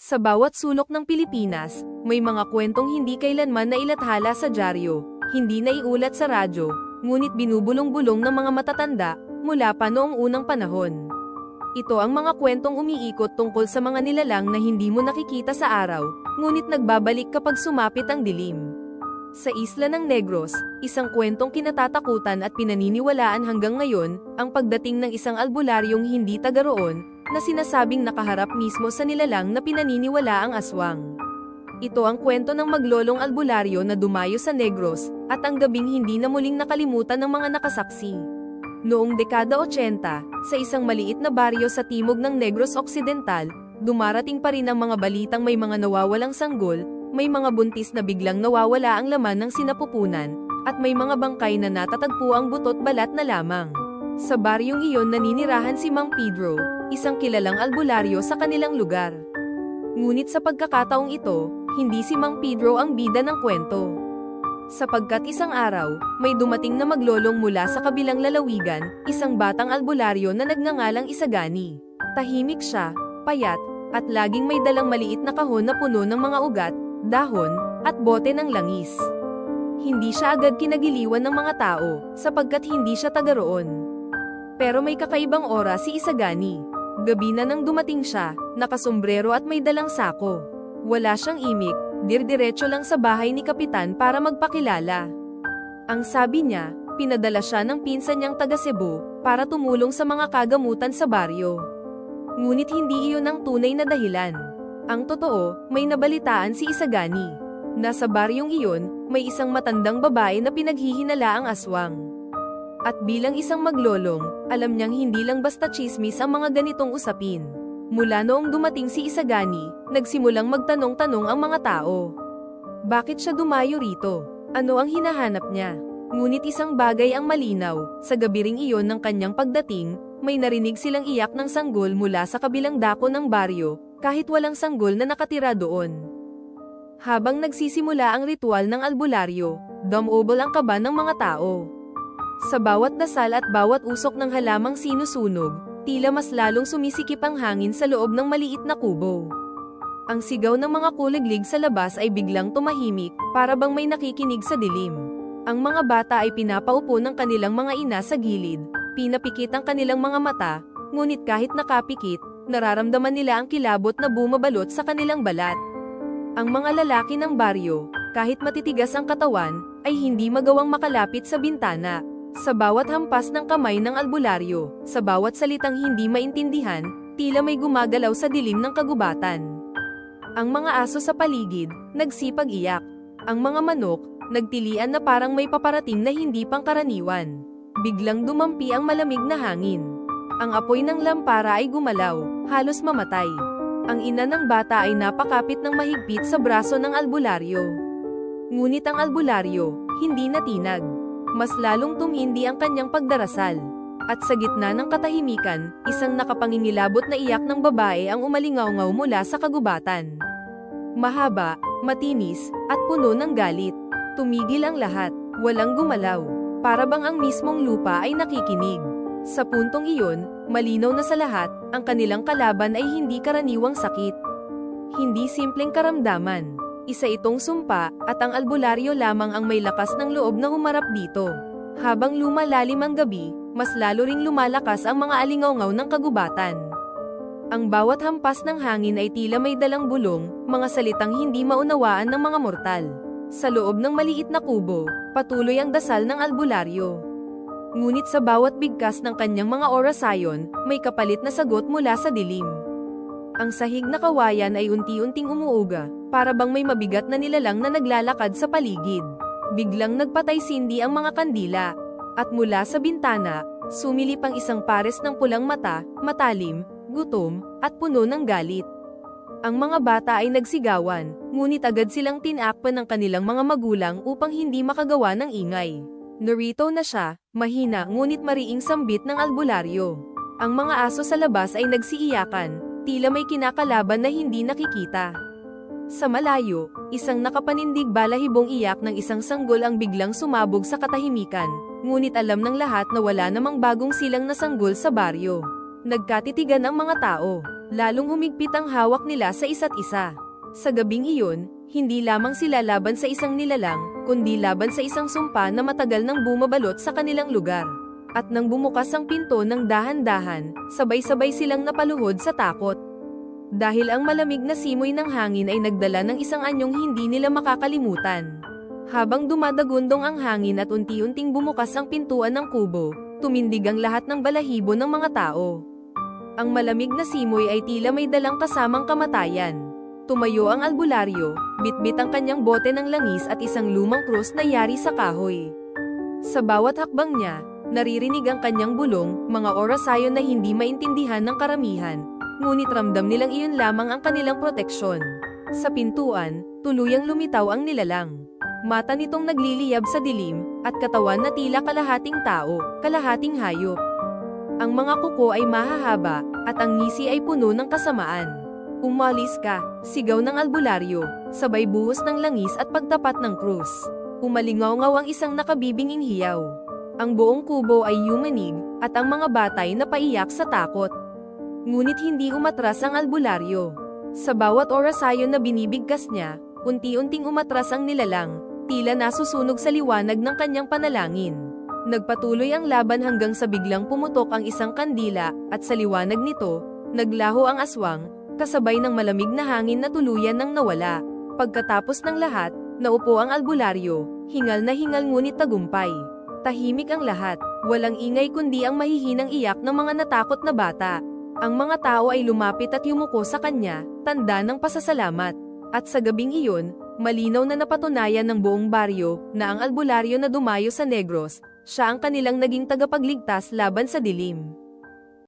Sa bawat sulok ng Pilipinas, may mga kwentong hindi kailanman nailathala sa dyaryo, hindi naiulat sa radyo, ngunit binubulong-bulong ng mga matatanda, mula pa noong unang panahon. Ito ang mga kwentong umiikot tungkol sa mga nilalang na hindi mo nakikita sa araw, ngunit nagbabalik kapag sumapit ang dilim. Sa Isla ng Negros, isang kwentong kinatatakutan at pinaniniwalaan hanggang ngayon, ang pagdating ng isang albularyong hindi taga roon, na sinasabing nakaharap mismo sa nilalang na pinaniniwalaang aswang. Ito ang kwento ng maglolong albularyo na dumayo sa Negros, at ang gabing hindi na muling nakalimutan ng mga nakasaksi. Noong dekada 80, sa isang maliit na baryo sa timog ng Negros Occidental, dumarating pa rin ang mga balitang may mga nawawalang sanggol, may mga buntis na biglang nawawala ang laman ng sinapupunan, at may mga bangkay na natatagpo ang butot balat na lamang. Sa baryong iyon naninirahan si Mang Pedro, isang kilalang albularyo sa kanilang lugar. Ngunit sa pagkakataong ito, hindi si Mang Pedro ang bida ng kwento. Sapagkat isang araw, may dumating na maglolong mula sa kabilang lalawigan, isang batang albularyo na nagngangalang Isagani. Tahimik siya, payat, at laging may dalang maliit na kahon na puno ng mga ugat, dahon, at bote ng langis. Hindi siya agad kinagiliwan ng mga tao, sapagkat hindi siya taga roon. Pero may kakaibang oras si Isagani. Gabi na nang dumating siya, nakasombrero at may dalang sako. Wala siyang imik, dirdiretso lang sa bahay ni Kapitan para magpakilala. Ang sabi niya, pinadala siya ng pinsan niyang taga Cebu, para tumulong sa mga kagamutan sa baryo. Ngunit hindi iyon ang tunay na dahilan. Ang totoo, may nabalitaan si Isagani. Nasa baryong iyon, may isang matandang babae na pinaghihinala ang aswang. At bilang isang maglolong, alam niyang hindi lang basta chismis ang mga ganitong usapin. Mula noong dumating si Isagani, nagsimulang magtanong-tanong ang mga tao. Bakit siya dumayo rito? Ano ang hinahanap niya? Ngunit isang bagay ang malinaw, sa gabi ring iyon ng kanyang pagdating, may narinig silang iyak ng sanggol mula sa kabilang dako ng baryo, kahit walang sanggol na nakatira doon. Habang nagsisimula ang ritual ng albularyo, dumobol ang kaba ng mga tao. Sa bawat dasal at bawat usok ng halamang sinusunog, tila mas lalong sumisikip ang hangin sa loob ng maliit na kubo. Ang sigaw ng mga kuliglig sa labas ay biglang tumahimik, para bang may nakikinig sa dilim. Ang mga bata ay pinapaupo ng kanilang mga ina sa gilid, pinapikit ang kanilang mga mata, ngunit kahit nakapikit, nararamdaman nila ang kilabot na bumabalot sa kanilang balat. Ang mga lalaki ng baryo, kahit matitigas ang katawan, ay hindi magawang makalapit sa bintana. Sa bawat hampas ng kamay ng albularyo, sa bawat salitang hindi maintindihan, tila may gumagalaw sa dilim ng kagubatan. Ang mga aso sa paligid, nagsipag-iyak. Ang mga manok, nagtilian na parang may paparating na hindi pangkaraniwan. Biglang dumampi ang malamig na hangin. Ang apoy ng lampara ay gumalaw, halos mamatay. Ang ina ng bata ay napakapit ng mahigpit sa braso ng albularyo. Ngunit ang albularyo, hindi natinag. Mas lalong tumindi ang kanyang pagdarasal. At sa gitna ng katahimikan, isang nakapangingilabot na iyak ng babae ang umalingaw-ngaw mula sa kagubatan. Mahaba, matinis, at puno ng galit. Tumigil ang lahat, walang gumalaw. Para bang ang mismong lupa ay nakikinig. Sa puntong iyon, malinaw na sa lahat, ang kanilang kalaban ay hindi karaniwang sakit. Hindi simpleng karamdaman. Isa itong sumpa, at ang albularyo lamang ang may lakas ng loob na humarap dito. Habang lumalalim ang gabi, mas lalo ring lumalakas ang mga alingawngaw ng kagubatan. Ang bawat hampas ng hangin ay tila may dalang bulong, mga salitang hindi maunawaan ng mga mortal. Sa loob ng maliit na kubo, patuloy ang dasal ng albularyo. Ngunit sa bawat bigkas ng kanyang mga orasayon, may kapalit na sagot mula sa dilim. Ang sahig na kawayan ay unti-unting umuuga, para bang may mabigat na nilalang na naglalakad sa paligid. Biglang nagpatay-sindi ang mga kandila, at mula sa bintana, sumilip ang isang pares ng pulang mata, matalim, gutom, at puno ng galit. Ang mga bata ay nagsigawan, ngunit agad silang tinakpan ng kanilang mga magulang upang hindi makagawa ng ingay. Narito na siya, mahina ngunit mariing sambit ng albularyo. Ang mga aso sa labas ay nagsiiyakan, tila may kinakalaban na hindi nakikita. Sa malayo, isang nakapanindig balahibong iyak ng isang sanggol ang biglang sumabog sa katahimikan, ngunit alam ng lahat na wala namang bagong silang na sanggol sa baryo. Nagkatitigan ang mga tao. Lalong humigpit ang hawak nila sa isa't isa. Sa gabing iyon, hindi lamang sila laban sa isang nilalang, kundi laban sa isang sumpa na matagal nang bumabalot sa kanilang lugar. At nang bumukas ang pinto ng dahan-dahan, sabay-sabay silang napaluhod sa takot. Dahil ang malamig na simoy ng hangin ay nagdala ng isang anyong hindi nila makakalimutan. Habang dumadagundong ang hangin at unti-unting bumukas ang pintuan ng kubo, tumindig ang lahat ng balahibo ng mga tao. Ang malamig na simoy ay tila may dalang kasamang kamatayan. Tumayo ang albularyo, bitbit ang kanyang bote ng langis at isang lumang krus na yari sa kahoy. Sa bawat hakbang niya, naririnig ang kanyang bulong, mga orasayon na hindi maintindihan ng karamihan, ngunit ramdam nilang iyon lamang ang kanilang proteksyon. Sa pintuan, tuluyang lumitaw ang nilalang. Mata nitong nagliliyab sa dilim, at katawan na tila kalahating tao, kalahating hayop. Ang mga kuko ay mahahaba, at ang ngisi ay puno ng kasamaan. Umalis ka, sigaw ng albularyo, sabay buhos ng langis at pagtapat ng krus. Umalingaw-ngaw ang isang nakabibinging hiyaw. Ang buong kubo ay yumanig, at ang mga batay na paiyak sa takot. Ngunit hindi umatras ang albularyo. Sa bawat orasayon na binibigkas niya, unti-unting umatras ang nilalang, tila nasusunog sa liwanag ng kanyang panalangin. Nagpatuloy ang laban hanggang sa biglang pumutok ang isang kandila, at sa liwanag nito, naglaho ang aswang, kasabay ng malamig na hangin na tuluyan nang nawala. Pagkatapos ng lahat, naupo ang albularyo, hingal na hingal ngunit tagumpay. Tahimik ang lahat, walang ingay kundi ang mahihinang iyak ng mga natakot na bata. Ang mga tao ay lumapit at yumuko sa kanya, tanda ng pasasalamat. At sa gabing iyon, malinaw na napatunayan ng buong baryo na ang albularyo na dumayo sa Negros, siya ang kanilang naging tagapagligtas laban sa dilim.